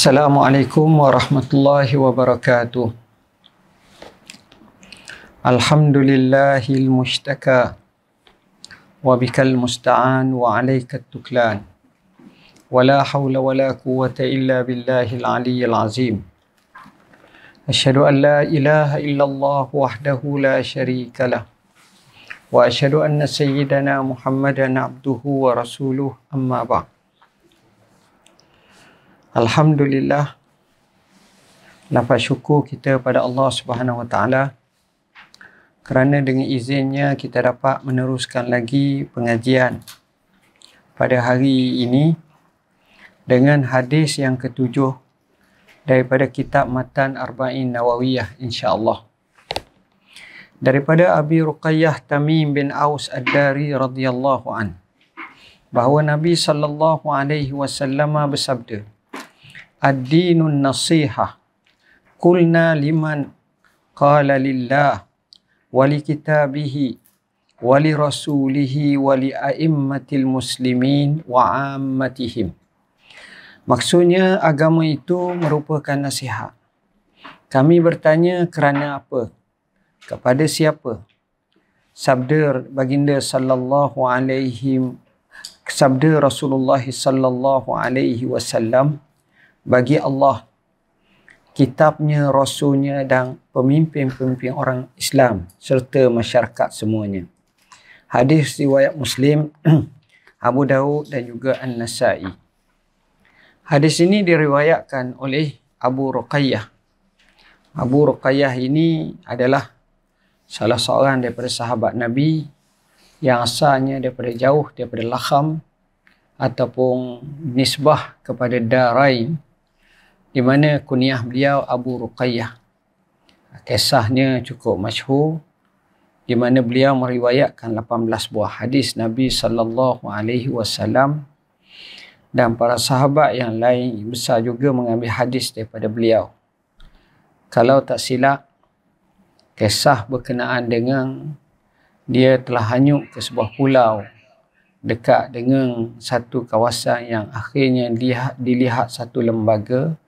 Assalamualaikum warahmatullahi wabarakatuh. Alhamdulillahil mushtaka wa bikal musta'an wa alaikal tuklan wa la hawla wa la quwwata illa billahil aliyyil azim. Asyhadu an la ilaha illallah wahdahu la syarika lah wa asyhadu anna sayyidana Muhammadan abduhu wa rasuluh, amma ba'd. Alhamdulillah, lafaz syukur kita pada Allah Subhanahu Wa Taala kerana dengan izinnya kita dapat meneruskan lagi pengajian pada hari ini dengan hadis yang ketujuh daripada kitab Matan Arba'in Nawawiyah, insya-Allah, daripada Abi Ruqayyah Tamim bin Aus Ad-Dari radhiyallahu an, bahawa Nabi sallallahu alaihi wasallam bersabda, ad-dinun nasihah. Qulna liman? Qala lillah wa li kitabihi wa li rasulihi wa li a'immatil muslimin wa ammatihim. Maksudnya agama itu merupakan nasihat. Kami bertanya kerana apa? Kepada siapa? Sabda baginda sallallahu alaihi, sabda Rasulullah sallallahu alaihi wasallam, bagi Allah, kitabnya, rasulnya dan pemimpin-pemimpin orang Islam serta masyarakat semuanya. Hadis riwayat Muslim, Abu Daud dan juga An-Nasai. Hadis ini diriwayatkan oleh Abu Ruqayyah. Abu Ruqayyah ini adalah salah seorang daripada sahabat Nabi yang asalnya daripada jauh, daripada Lakham ataupun nisbah kepada Darain, di mana kunyah beliau Abu Ruqayyah. Kisahnya cukup masyhur, di mana beliau meriwayatkan 18 buah hadis Nabi sallallahu alaihi wasallam, dan para sahabat yang lain besar juga mengambil hadis daripada beliau. Kalau tak silap, kisah berkenaan dengan dia telah hanyut ke sebuah pulau dekat dengan satu kawasan yang akhirnya dilihat satu lembaga,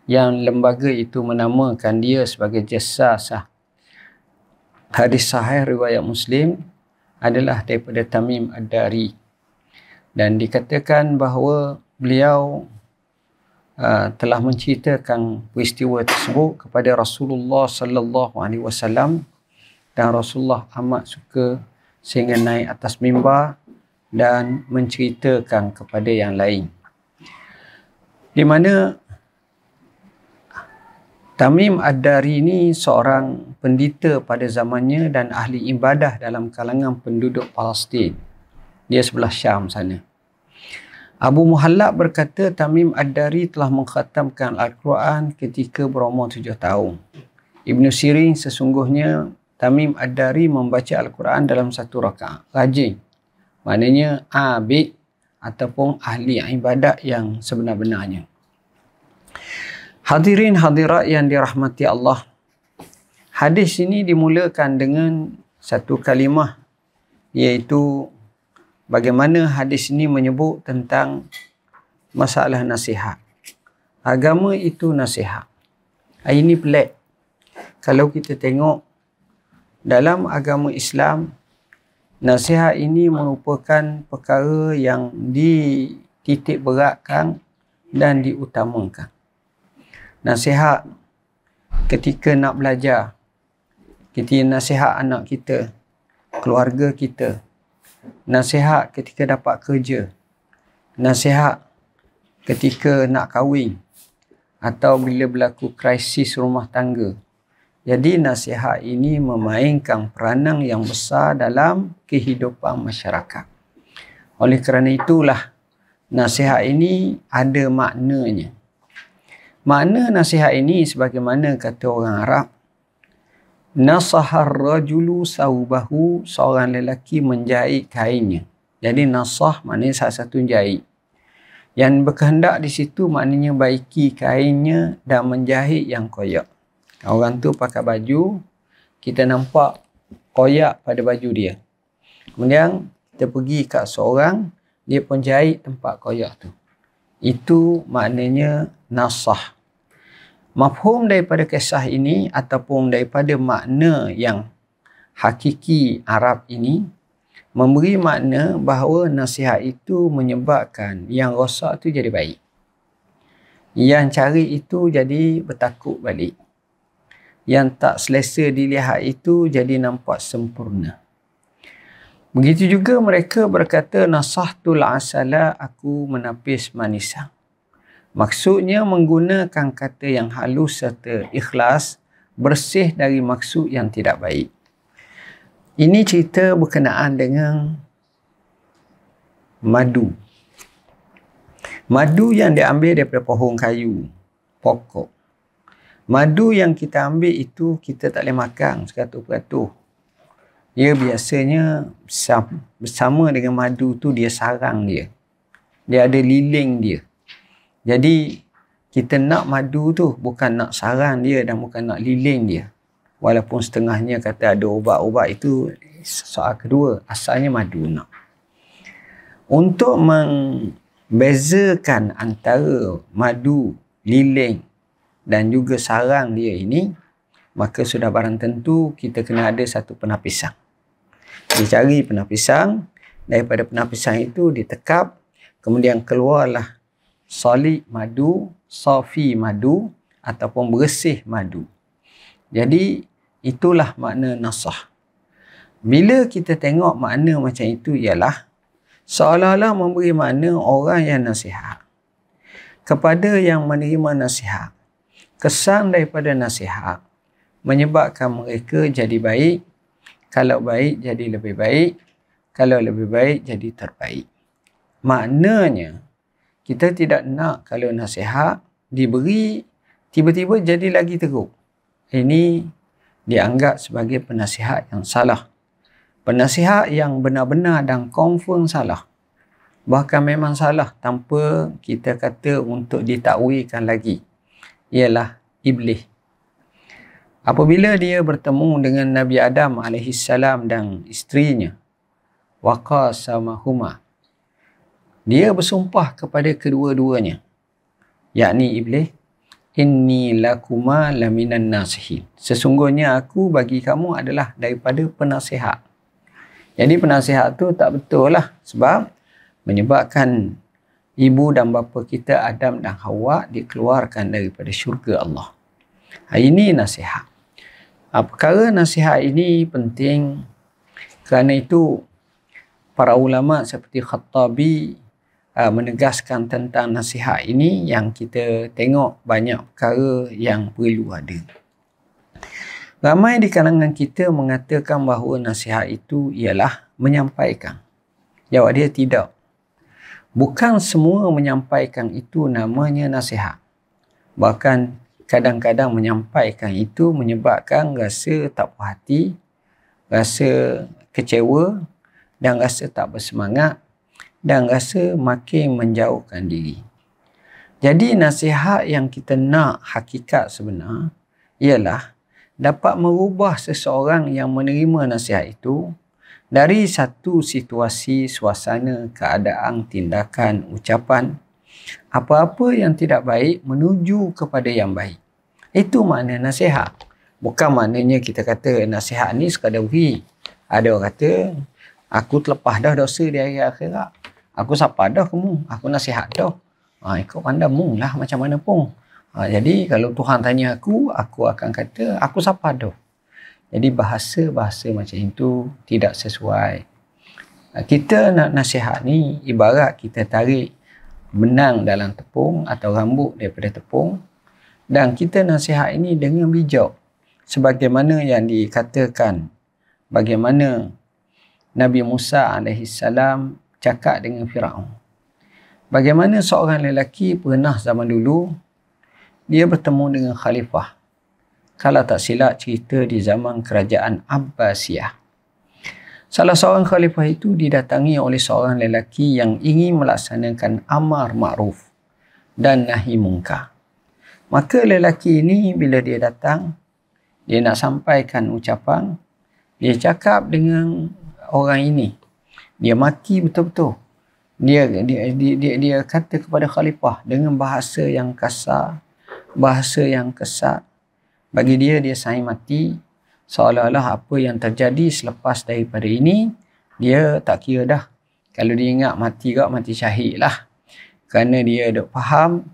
yang lembaga itu menamakan dia sebagai Jassasah. Hadis sahih riwayat Muslim adalah daripada Tamim Ad-Dari, dan dikatakan bahawa beliau telah menceritakan peristiwa tersebut kepada Rasulullah sallallahu alaihi wasallam, dan Rasulullah amat suka sehingga naik atas mimbar dan menceritakan kepada yang lain, di mana Tamim Ad-Dari ini seorang pendeta pada zamannya dan ahli ibadah dalam kalangan penduduk Palestin. Dia sebelah Syam sana. Abu Muhallab berkata Tamim Ad-Dari telah mengkhatamkan Al-Quran ketika berumur 7 tahun. Ibnu Sirin, sesungguhnya Tamim Ad-Dari membaca Al-Quran dalam satu rakaat. Rajin, maknanya abid ataupun ahli ibadat yang sebenar-benarnya. Hadirin hadirat yang dirahmati Allah, hadis ini dimulakan dengan satu kalimah, iaitu bagaimana hadis ini menyebut tentang masalah nasihat. Agama itu nasihat. Ini pelik. Kalau kita tengok dalam agama Islam, nasihat ini merupakan perkara yang dititik beratkan dan diutamakan. Nasihat ketika nak belajar, kita nasihat anak kita, keluarga kita, nasihat ketika dapat kerja, nasihat ketika nak kahwin atau bila berlaku krisis rumah tangga. Jadi nasihat ini memainkan peranan yang besar dalam kehidupan masyarakat. Oleh kerana itulah nasihat ini ada maknanya. Makna nasihat ini sebagaimana kata orang Arab, nasahar rajulu saubahu, seorang lelaki menjahit kainnya. Jadi nasah maknanya salah satu jahit. Yang berkehendak di situ maknanya baiki kainnya dan menjahit yang koyak. Orang tu pakai baju, kita nampak koyak pada baju dia. Kemudian kita pergi kat seorang, dia pun jahit tempat koyak tu. Itu maknanya nasah. Mafhum daripada kisah ini ataupun daripada makna yang hakiki Arab ini memberi makna bahawa nasihat itu menyebabkan yang rosak itu jadi baik. Yang cari itu jadi bertakut balik. Yang tak selesa dilihat itu jadi nampak sempurna. Begitu juga mereka berkata, nasahtul asala, aku menapis manisang. Maksudnya menggunakan kata yang halus serta ikhlas, bersih dari maksud yang tidak baik. Ini cerita berkenaan dengan madu. Madu yang diambil daripada pohon kayu, pokok. Madu yang kita ambil itu kita tak boleh makan 100%. Dia biasanya bersama dengan madu tu dia sarang dia. Dia ada liling dia. Jadi kita nak madu tu bukan nak sarang dia dan bukan nak liling dia. Walaupun setengahnya kata ada ubat-ubat, itu soal kedua. Asalnya madu nak. Untuk membezakan antara madu, liling dan juga sarang dia ini, maka sudah barang tentu kita kena ada satu penapisan. Dicari penapisan, daripada penapisan itu ditekap, kemudian keluarlah solid madu, safi madu ataupun bersih madu. Jadi itulah makna nasah. Bila kita tengok makna macam itu ialah seolah-olah memberi makna orang yang nasihat kepada yang menerima nasihat. Kesan daripada nasihat menyebabkan mereka jadi baik. Kalau baik jadi lebih baik. Kalau lebih baik jadi terbaik. Maknanya kita tidak nak kalau nasihat diberi tiba-tiba jadi lagi teruk. Ini dianggap sebagai penasihat yang salah. Penasihat yang benar-benar dan confirm salah. Bahkan memang salah tanpa kita kata untuk ditakwilkan lagi. Ialah iblis. Apabila dia bertemu dengan Nabi Adam AS dan isterinya, waqasamahuma, dia bersumpah kepada kedua-duanya, yakni iblis, inni lakuma laminan nasihin. Sesungguhnya aku bagi kamu adalah daripada penasihat. Jadi penasihat tu tak betul lah, sebab menyebabkan ibu dan bapa kita Adam dan Hawa dikeluarkan daripada syurga Allah. Ini nasihat. Perkara nasihat ini penting, kerana itu para ulama seperti Khattabi menegaskan tentang nasihat ini, yang kita tengok banyak perkara yang perlu ada. Ramai di kalangan kita mengatakan bahawa nasihat itu ialah menyampaikan. Jawab dia tidak. Bukan semua menyampaikan itu namanya nasihat. Bahkan kadang-kadang menyampaikan itu menyebabkan rasa tak puas hati, rasa kecewa dan rasa tak bersemangat dan rasa makin menjauhkan diri. Jadi nasihat yang kita nak hakikat sebenar ialah dapat merubah seseorang yang menerima nasihat itu dari satu situasi, suasana, keadaan, tindakan, ucapan, apa-apa yang tidak baik menuju kepada yang baik. Itu makna nasihat. Bukan maknanya kita kata nasihat ni sekadar beri. Ada orang kata, aku terlepas dah dosa di hari akhirat. Aku sapa dah kamu, aku nasihat dah. Ikut pandang mu lah macam mana pun. Jadi kalau Tuhan tanya aku akan kata aku sapa dah. Jadi bahasa-bahasa macam itu tidak sesuai. Kita nak nasihat ni ibarat kita tarik benang dalam tepung atau rambut daripada tepung, dan kita nasihat ini dengan bijak. Sebagaimana yang dikatakan bagaimana Nabi Musa AS cakap dengan Firaun. Bagaimana seorang lelaki pernah zaman dulu dia bertemu dengan khalifah. Kalau tak silap cerita di zaman kerajaan Abbasiyah. Salah seorang khalifah itu didatangi oleh seorang lelaki yang ingin melaksanakan amar ma'ruf dan nahi munkar. Maka lelaki ini bila dia datang, dia nak sampaikan ucapan, dia cakap dengan orang ini. Dia maki betul-betul. Dia kata kepada khalifah dengan bahasa yang kasar, bahasa yang kesat. Bagi dia saing mati, seolah-olah apa yang terjadi selepas daripada ini dia tak kira dah. Kalau dia ingat mati ke mati syahid lah. Kerana dia dah faham,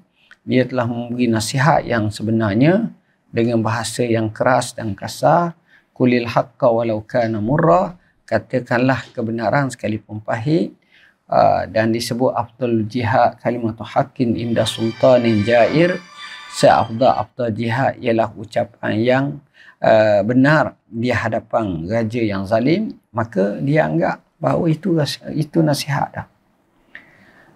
dia telah memberi nasihat yang sebenarnya dengan bahasa yang keras dan kasar. Qulil haqqa walau kana murra, katakanlah kebenaran sekalipun pahit. Dan disebut afdal jihad kalimatu haqqin inda sultanin jair. Seafdal jihad ialah ucapan yang benar di hadapan raja yang zalim. Maka dia anggap bahawa itu nasihat dah.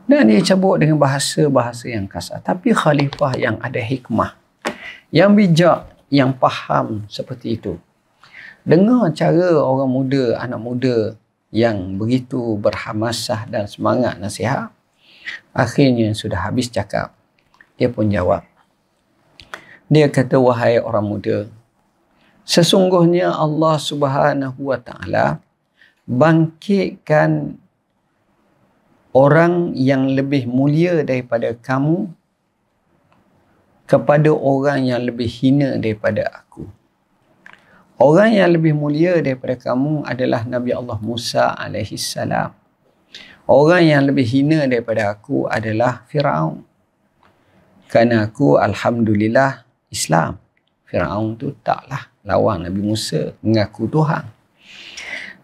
Dan dia cabut dengan bahasa-bahasa yang kasar. Tapi khalifah yang ada hikmah, yang bijak, yang faham seperti itu, dengar cara orang muda, anak muda yang begitu berhamasah dan semangat nasihat, akhirnya sudah habis cakap, dia pun jawab. Dia kata, wahai orang muda, sesungguhnya Allah Subhanahu wa Ta'ala bangkitkan orang yang lebih mulia daripada kamu kepada orang yang lebih hina daripada aku. Orang yang lebih mulia daripada kamu adalah Nabi Allah Musa AS. Orang yang lebih hina daripada aku adalah Firaun. Kerana aku alhamdulillah Islam. Firaun tu taklah lawan Nabi Musa, mengaku Tuhan.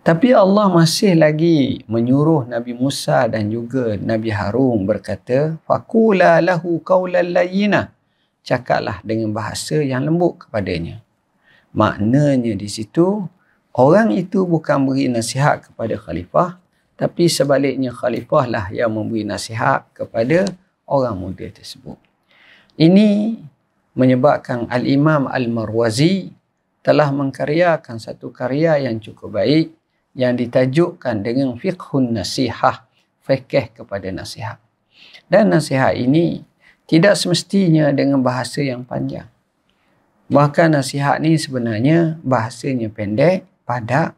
Tapi Allah masih lagi menyuruh Nabi Musa dan juga Nabi Harun berkata, faqula lahu qawlan layyina, cakaplah dengan bahasa yang lembut kepadanya. Maknanya di situ, orang itu bukan beri nasihat kepada khalifah, tapi sebaliknya khalifah lah yang memberi nasihat kepada orang muda tersebut. Ini menyebabkan Al-Imam Al-Marwazi telah mengkaryakan satu karya yang cukup baik yang ditajukkan dengan fiqhun nasihah, fikih kepada nasihat. Dan nasihat ini tidak semestinya dengan bahasa yang panjang. Bahkan nasihat ni sebenarnya bahasanya pendek, padat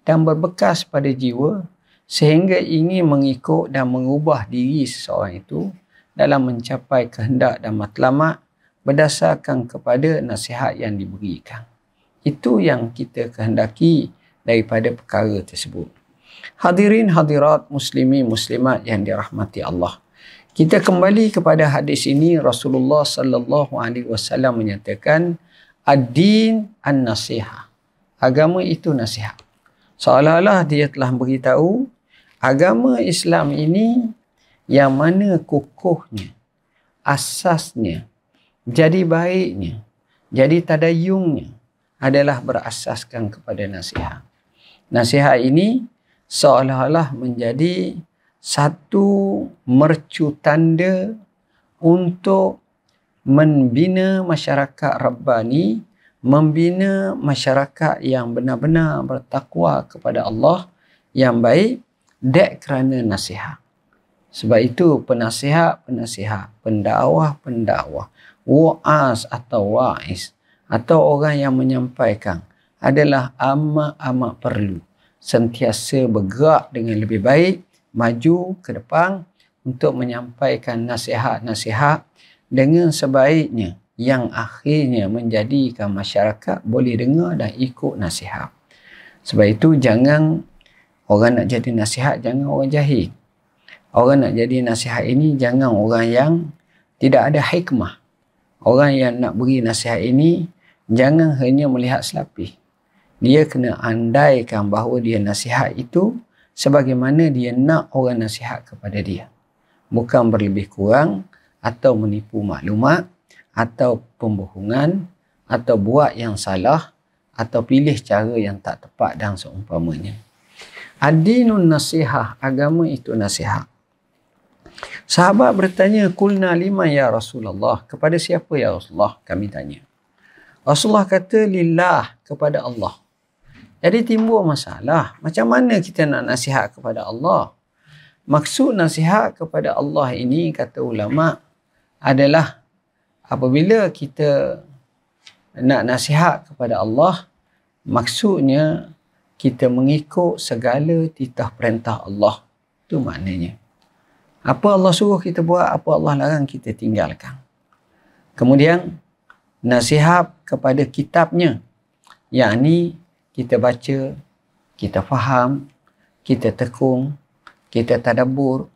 dan berbekas pada jiwa sehingga ingin mengikut dan mengubah diri seseorang itu dalam mencapai kehendak dan matlamat berdasarkan kepada nasihat yang diberikan. Itu yang kita kehendaki daripada perkara tersebut. Hadirin hadirat muslimin muslimat yang dirahmati Allah. Kita kembali kepada hadis ini. Rasulullah sallallahu alaihi wasallam menyatakan ad-din an-nasihah. Agama itu nasihat. Seolah-olah dia telah beritahu agama Islam ini yang mana kukuhnya, asasnya, jadi baiknya, jadi tadayungnya adalah berasaskan kepada nasihat. Nasihat ini seolah-olah menjadi satu mercu tanda untuk membina masyarakat Rabbani, membina masyarakat yang benar-benar bertakwa kepada Allah yang baik, dek kerana nasihat. Sebab itu penasihat, pendakwah, wa'az atau wa'iz atau orang yang menyampaikan adalah amat-amat perlu sentiasa bergerak dengan lebih baik, maju ke depan untuk menyampaikan nasihat-nasihat dengan sebaiknya yang akhirnya menjadikan masyarakat boleh dengar dan ikut nasihat. Sebab itu jangan orang nak jadi nasihat, jangan orang jahil. Orang nak jadi nasihat ini jangan orang yang tidak ada hikmah. Orang yang nak beri nasihat ini jangan hanya melihat selapis. Dia kena andaikan bahawa dia nasihat itu sebagaimana dia nak orang nasihat kepada dia. Bukan berlebih kurang atau menipu maklumat atau pembohongan atau buat yang salah atau pilih cara yang tak tepat dan seumpamanya. Ad-dinun nasihah, agama itu nasihat. Sahabat bertanya, qulna liman ya Rasulullah, kepada siapa ya Rasulullah? Kami tanya. Rasulullah kata, lillah, kepada Allah. Jadi timbul masalah, macam mana kita nak nasihat kepada Allah? Maksud nasihat kepada Allah ini, kata ulama, adalah apabila kita nak nasihat kepada Allah, maksudnya kita mengikut segala titah perintah Allah. Itu maknanya. Apa Allah suruh kita buat, apa Allah larang kita tinggalkan. Kemudian nasihat kepada kitabnya, yakni kita baca, kita faham, kita tekung, kita tadabbur,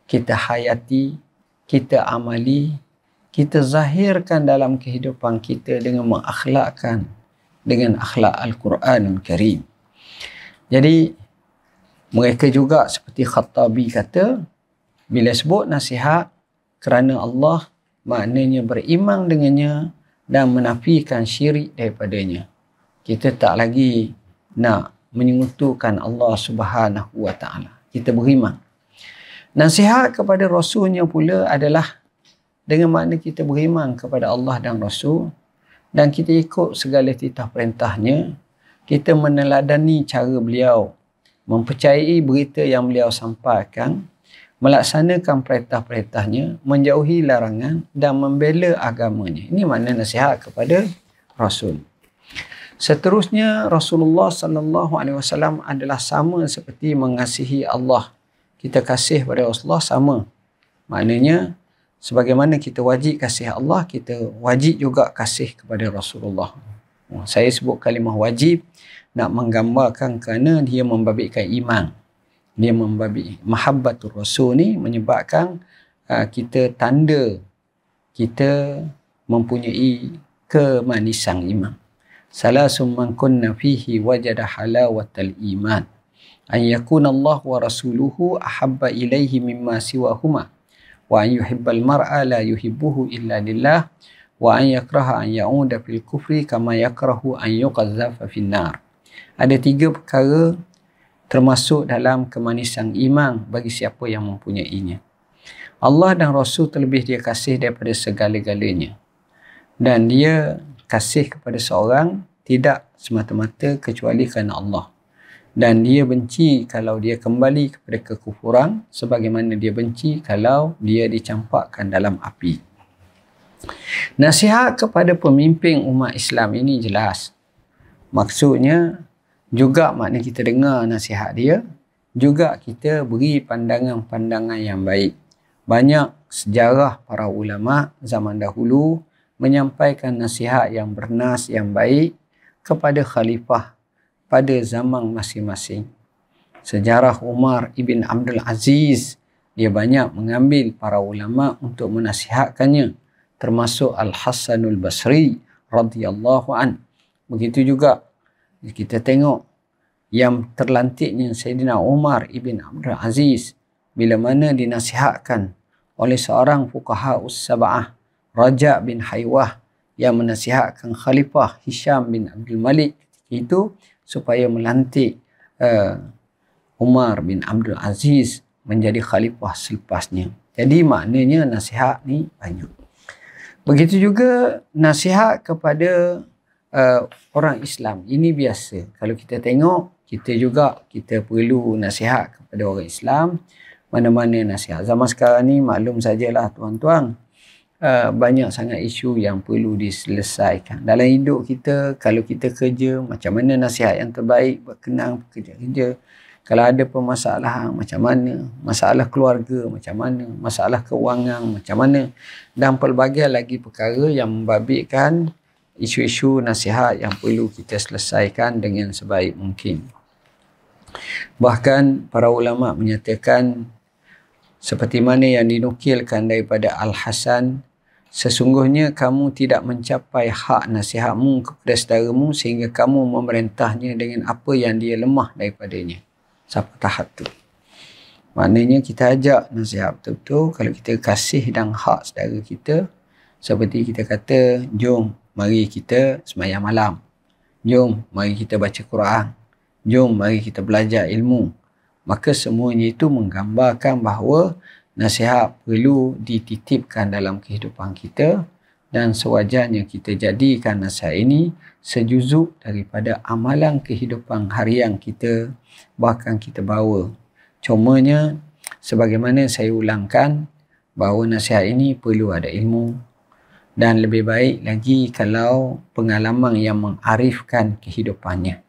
kita hayati, kita amali, kita zahirkan dalam kehidupan kita dengan mengakhlakkan dengan akhlak Al-Quranul Karim. Jadi mereka juga seperti Khattabi kata, bila sebut nasihat kerana Allah, maknanya beriman dengannya dan menafikan syirik daripadanya. Kita tak lagi nak menyekutukan Allah Subhanahu wa taala. Kita beriman. Nasihat kepada Rasulnya pula adalah dengan makna kita beriman kepada Allah dan Rasul dan kita ikut segala titah perintahnya, kita meneladani cara beliau, mempercayai berita yang beliau sampaikan, melaksanakan perintah-perintahnya, menjauhi larangan dan membela agamanya. Ini makna nasihat kepada Rasul. Seterusnya Rasulullah sallallahu alaihi wasallam adalah sama seperti mengasihi Allah. Kita kasih pada Rasulullah sama. Maknanya sebagaimana kita wajib kasih Allah, kita wajib juga kasih kepada Rasulullah. Saya sebut kalimah wajib nak menggambarkan kerana dia membabitkan iman. Dia membabit mahabbatur Rasul ni menyebabkan kita tanda kita mempunyai kemanisan iman. Salasum man kunna fihi wajada halawatal iman. An yakuna Allah wa rasuluhu ahabba ilaihi mimma siwahuma. Wa an yuhibbal mar'a la yuhibbuhu illa lillah. Wa an yakraha an ya'uda fil kufri kama yakrahu an yuqazzafa fin nar. Ada 3 perkara termasuk dalam kemanisan iman bagi siapa yang mempunyainya. Allah dan Rasul terlebih dia kasih daripada segala-galanya. Dan dia kasih kepada seorang tidak semata-mata kecuali kerana Allah. Dan dia benci kalau dia kembali kepada kekufuran sebagaimana dia benci kalau dia dicampakkan dalam api. Nasihat kepada pemimpin umat Islam ini jelas. Maksudnya juga makna kita dengar nasihat dia, juga kita beri pandangan-pandangan yang baik. Banyak sejarah para ulama zaman dahulu menyampaikan nasihat yang bernas, yang baik kepada khalifah pada zaman masing-masing. Sejarah Umar ibn Abdul Aziz, dia banyak mengambil para ulama untuk menasihatkannya, termasuk Al-Hasanul Basri radhiyallahu an. Begitu juga kita tengok yang terlantiknya Sayyidina Umar ibn Abdul Aziz bila mana dinasihatkan oleh seorang fuqaha us-sab'ah, Raja bin Haywah, yang menasihatkan Khalifah Hisham bin Abdul Malik itu supaya melantik Umar bin Abdul Aziz menjadi khalifah selepasnya. Jadi maknanya nasihat ni banyak. Begitu juga nasihat kepada orang Islam. Ini biasa. Kalau kita tengok, kita perlu nasihat kepada orang Islam. Mana-mana nasihat. Zaman sekarang ni maklum sajalah tuan-tuan, banyak sangat isu yang perlu diselesaikan. Dalam hidup kita, kalau kita kerja, macam mana nasihat yang terbaik berkenaan pekerja-kerja. Kalau ada permasalahan, macam mana. Masalah keluarga, macam mana. Masalah kewangan, macam mana. Dan pelbagai lagi perkara yang membabitkan isu-isu nasihat yang perlu kita selesaikan dengan sebaik mungkin. Bahkan para ulama menyatakan seperti mana yang dinukilkan daripada Al-Hasan, sesungguhnya kamu tidak mencapai hak nasihatmu kepada saudaramu sehingga kamu memerintahnya dengan apa yang dia lemah daripadanya. Sampai tahap tu. Maknanya kita ajak nasihat betul-betul kalau kita kasih dan hak saudara kita. Seperti kita kata, jom mari kita sembahyang malam. Jom mari kita baca Quran. Jom mari kita belajar ilmu. Maka semuanya itu menggambarkan bahawa nasihat perlu dititipkan dalam kehidupan kita dan sewajarnya kita jadikan nasihat ini sejuzuk daripada amalan kehidupan harian kita, bahkan kita bawa. Cumanya sebagaimana saya ulangkan bahawa nasihat ini perlu ada ilmu dan lebih baik lagi kalau pengalaman yang mengarifkan kehidupannya.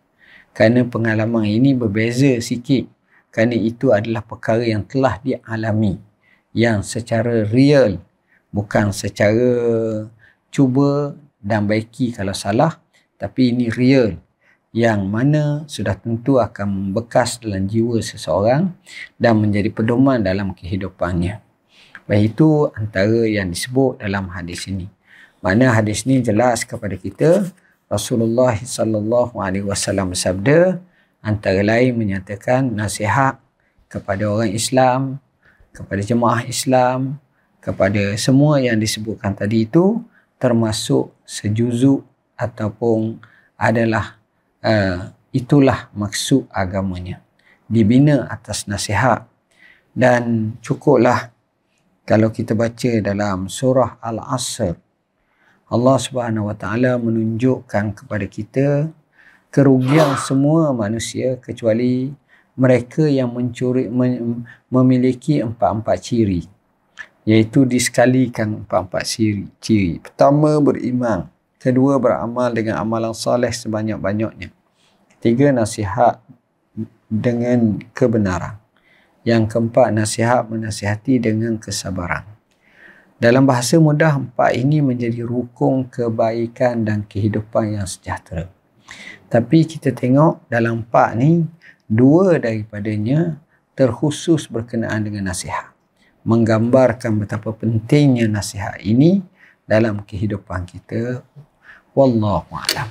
Kerana pengalaman ini berbeza sikit. Kerana itu adalah perkara yang telah dialami. yang secara real, bukan secara cuba dan baiki kalau salah, tapi ini real, yang mana sudah tentu akan membekas dalam jiwa seseorang dan menjadi pedoman dalam kehidupannya. Baik, itu antara yang disebut dalam hadis ini. Mana hadis ini jelas kepada kita, Rasulullah sallallahu alaihi wasallam bersabda, antara lain menyatakan nasihat kepada orang Islam, kepada jemaah Islam, kepada semua yang disebutkan tadi itu, termasuk sejuzuk ataupun adalah itulah maksud agamanya. Dibina atas nasihat. Dan cukuplah kalau kita baca dalam surah Al-Asr, Allah Subhanahu Wa Taala menunjukkan kepada kita kerugian semua manusia kecuali mereka yang memiliki empat-empat ciri, iaitu disekalikan empat-empat ciri. Pertama, beriman. Kedua, beramal dengan amalan soleh sebanyak-banyaknya. Ketiga, nasihat dengan kebenaran. Yang keempat, nasihat menasihati dengan kesabaran. Dalam bahasa mudah, empat ini menjadi rukun kebaikan dan kehidupan yang sejahtera. Tapi kita tengok dalam empat ni, dua daripadanya terkhusus berkenaan dengan nasihat. Menggambarkan betapa pentingnya nasihat ini dalam kehidupan kita. Wallahu a'lam.